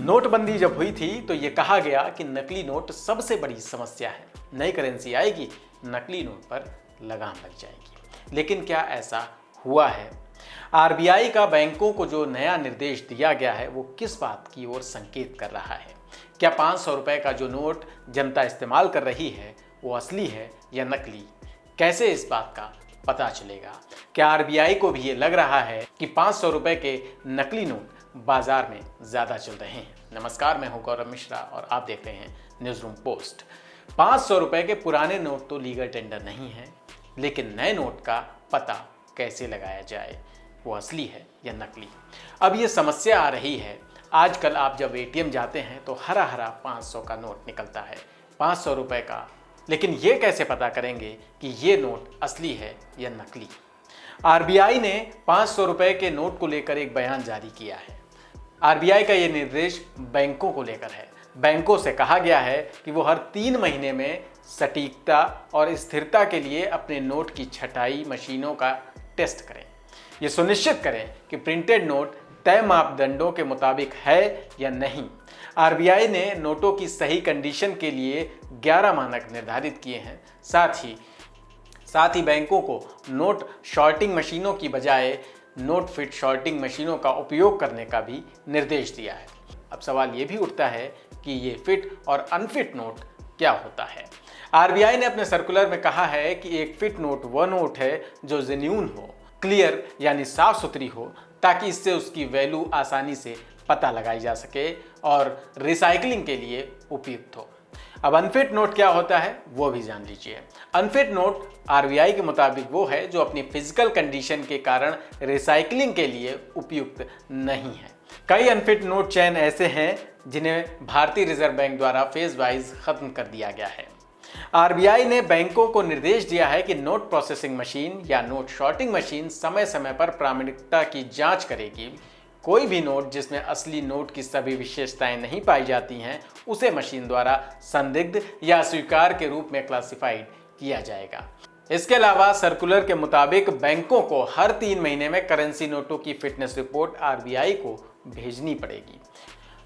नोटबंदी जब हुई थी तो ये कहा गया कि नकली नोट सबसे बड़ी समस्या है, नई करेंसी आएगी, नकली नोट पर लगाम लग जाएगी। लेकिन क्या ऐसा हुआ है? आरबीआई का बैंकों को जो नया निर्देश दिया गया है वो किस बात की ओर संकेत कर रहा है? क्या 500 रुपए का जो नोट जनता इस्तेमाल कर रही है वो असली है या नकली? कैसे इस बात का पता चलेगा? क्या आरबीआई को भी ये लग रहा है कि 500 रुपए के नकली नोट बाजार में ज़्यादा चल रहे हैं? नमस्कार, मैं हूं गौरव मिश्रा और आप देख रहे हैं न्यूज़ रूम पोस्ट। 500 रुपए के पुराने नोट तो लीगल टेंडर नहीं है, लेकिन नए नोट का पता कैसे लगाया जाए, वो असली है या नकली? अब ये समस्या आ रही है। आजकल आप जब एटीएम जाते हैं तो हरा हरा 500 का नोट निकलता है, 500 रुपए का। लेकिन ये कैसे पता करेंगे कि ये नोट असली है या नकली? आरबीआई ने 500 रुपए के नोट को लेकर एक बयान जारी किया है। आरबीआई का ये निर्देश बैंकों को लेकर है। बैंकों से कहा गया है कि वो हर 3 महीने में सटीकता और स्थिरता के लिए अपने नोट की छटाई मशीनों का टेस्ट करें। ये सुनिश्चित करें कि प्रिंटेड नोट तय मापदंडों के मुताबिक है या नहीं। आरबीआई ने नोटों की सही कंडीशन के लिए 11 मानक निर्धारित किए हैं। साथ ही बैंकों को नोट शॉर्टिंग मशीनों की बजाय नोट फिट शॉर्टिंग मशीनों का उपयोग करने का भी निर्देश दिया है। अब सवाल ये भी उठता है कि ये फिट और अनफिट नोट क्या होता है? आरबीआई ने अपने सर्कुलर में कहा है कि एक फिट नोट वह नोट है जो जेन्युइन हो, क्लियर यानी साफ सुथरी हो, ताकि इससे उसकी वैल्यू आसानी से पता लगाई जा सके और रिसाइकलिंग के लिए उपयुक्त हो। अब अनफिट नोट क्या होता है वो भी जान लीजिए। अनफिट नोट आरबीआई के मुताबिक वो है जो अपनी फिजिकल कंडीशन के कारण रिसाइकलिंग के लिए उपयुक्त नहीं है। कई अनफिट नोट चैन ऐसे हैं जिन्हें भारतीय रिजर्व बैंक द्वारा फेज वाइज खत्म कर दिया गया है। आरबीआई ने बैंकों को निर्देश दिया है कि नोट प्रोसेसिंग मशीन या नोट शॉर्टिंग मशीन समय समय पर प्रामाणिकता की जांच करेगी। कोई भी नोट जिसमें असली नोट की सभी विशेषताएं नहीं पाई जाती हैं उसे मशीन द्वारा संदिग्ध या अस्वीकार के रूप में क्लासिफाइड किया जाएगा। इसके अलावा सर्कुलर के मुताबिक बैंकों को हर 3 महीने में करेंसी नोटों की फिटनेस रिपोर्ट आरबीआई को भेजनी पड़ेगी।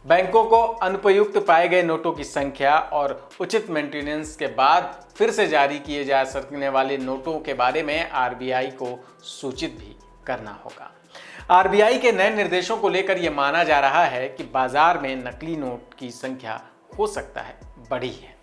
बैंकों को अनुपयुक्त पाए गए नोटों की संख्या और उचित मेंटेनेंस के बाद फिर से जारी किए जा सकने वाले नोटों के बारे में आरबीआई को सूचित भी करना होगा। आरबीआई के नए निर्देशों को लेकर यह माना जा रहा है कि बाजार में नकली नोट की संख्या हो सकता है बढ़ी है।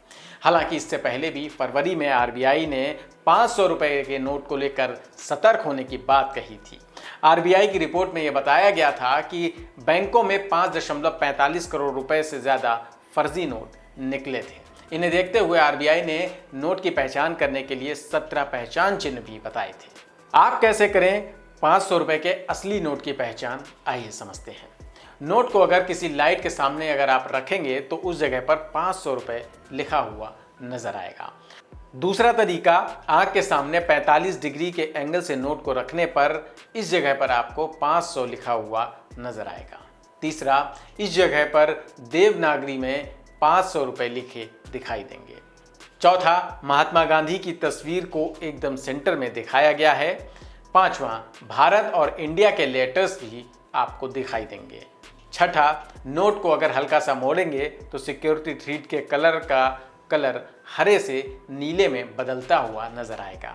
हालांकि इससे पहले भी फरवरी में आरबीआई ने 500 रुपए के नोट को लेकर सतर्क होने की बात कही थी। आरबीआई की रिपोर्ट में यह बताया गया था कि बैंकों में 5.45 करोड़ रुपए से ज़्यादा फर्जी नोट निकले थे। इन्हें देखते हुए आरबीआई ने नोट की पहचान करने के लिए 17 पहचान चिन्ह भी बताए थे। आप कैसे करें 500 रुपए के असली नोट की पहचान? आइए समझते हैं। नोट को अगर किसी लाइट के सामने अगर आप रखेंगे तो उस जगह पर 500 रुपए लिखा हुआ नजर आएगा। दूसरा तरीका, आंख के सामने 45 डिग्री के एंगल से नोट को रखने पर इस जगह पर आपको 500 लिखा हुआ नजर आएगा। तीसरा, इस जगह पर देवनागरी में 500 रुपए लिखे दिखाई देंगे। चौथा, महात्मा गांधी की तस्वीर को एकदम सेंटर में दिखाया गया है। पांचवा, भारत और इंडिया के लेटर्स भी आपको दिखाई देंगे। छठा, नोट को अगर हल्का सा मोड़ेंगे तो सिक्योरिटी थ्रेड के कलर हरे से नीले में बदलता हुआ नजर आएगा।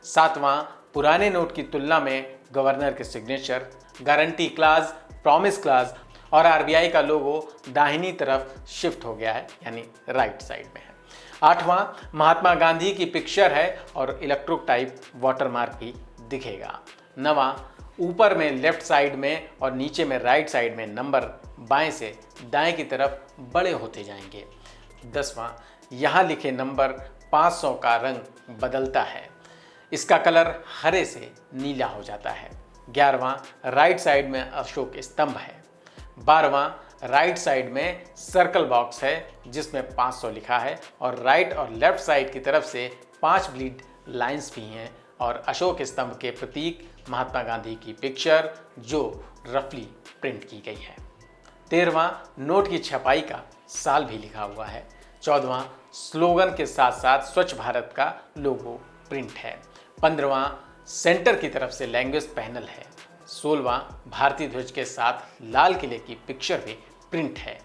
सातवां, पुराने नोट की तुलना में गवर्नर के signature, guarantee class, promise class और आरबीआई का लोगो दाहिनी तरफ शिफ्ट हो गया है, यानी राइट साइड में है। आठवां, महात्मा गांधी की पिक्चर है और इलेक्ट्रो टाइप वाटरमार्क भी दिखेगा। नवां, ऊपर में लेफ्ट साइड में और नीचे में राइट साइड में नंबर बाएं से दाएं की तरफ बड़े होते जाएंगे। 10वां, यहाँ लिखे नंबर 500 का रंग बदलता है, इसका कलर हरे से नीला हो जाता है। 11वां, राइट साइड में अशोक स्तंभ है। 12वां, राइट साइड में सर्कल बॉक्स है जिसमें 500 लिखा है और राइट और लेफ्ट साइड की तरफ से 5 ब्लीड लाइंस भी हैं और अशोक स्तंभ के प्रतीक महात्मा गांधी की पिक्चर जो रफली प्रिंट की गई है। 13वां, नोट की छपाई का साल भी लिखा हुआ है। 14वां, स्लोगन के साथ साथ स्वच्छ भारत का लोगो प्रिंट है। 15वां, सेंटर की तरफ से लैंग्वेज पैनल है। 16वां भारतीय ध्वज के साथ लाल किले की पिक्चर भी प्रिंट है।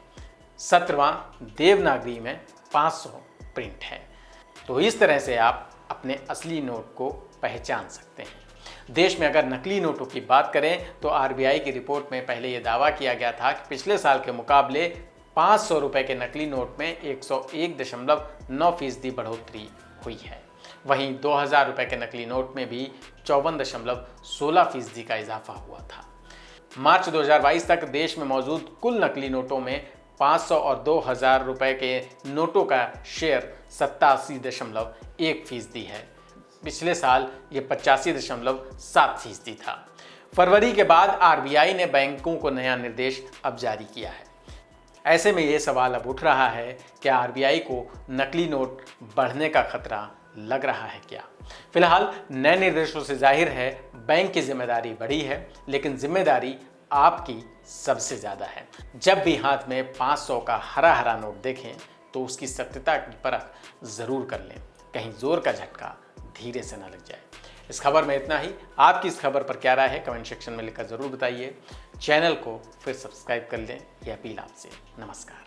17वां देवनागरी में 500 प्रिंट है। तो इस तरह से आप अपने असली नोट को पहचान सकते हैं। देश में अगर नकली नोटों की बात करें तो आरबीआई की रिपोर्ट में पहले ये दावा किया गया था कि पिछले साल के मुकाबले 500 रुपए के नकली नोट में 101.9% बढ़ोतरी हुई है। वहीं 2000 रुपए के नकली नोट में भी 54.16% का इजाफा हुआ था। मार्च 2022 तक देश में मौजूद कुल नकली नोटों में 500 और 2000 रुपए के नोटों का शेयर 87.1% है। पिछले साल ये 85.7% था। फरवरी के बाद आरबीआई ने बैंकों को नया निर्देश अब जारी किया है। ऐसे में ये सवाल अब उठ रहा है कि आरबीआई को नकली नोट बढ़ने का खतरा लग रहा है क्या? फिलहाल नए निर्देशों से जाहिर है बैंक की जिम्मेदारी बढ़ी है, लेकिन जिम्मेदारी आपकी सबसे ज़्यादा है। जब भी हाथ में 500 का हरा हरा नोट देखें तो उसकी सत्यता की परख ज़रूर कर लें, कहीं जोर का झटका धीरे से ना लग जाए। इस खबर में इतना ही। आपकी इस खबर पर क्या राय है कमेंट सेक्शन में लिखकर ज़रूर बताइए। चैनल को फिर सब्सक्राइब कर लें, यह अपील आपसे। नमस्कार।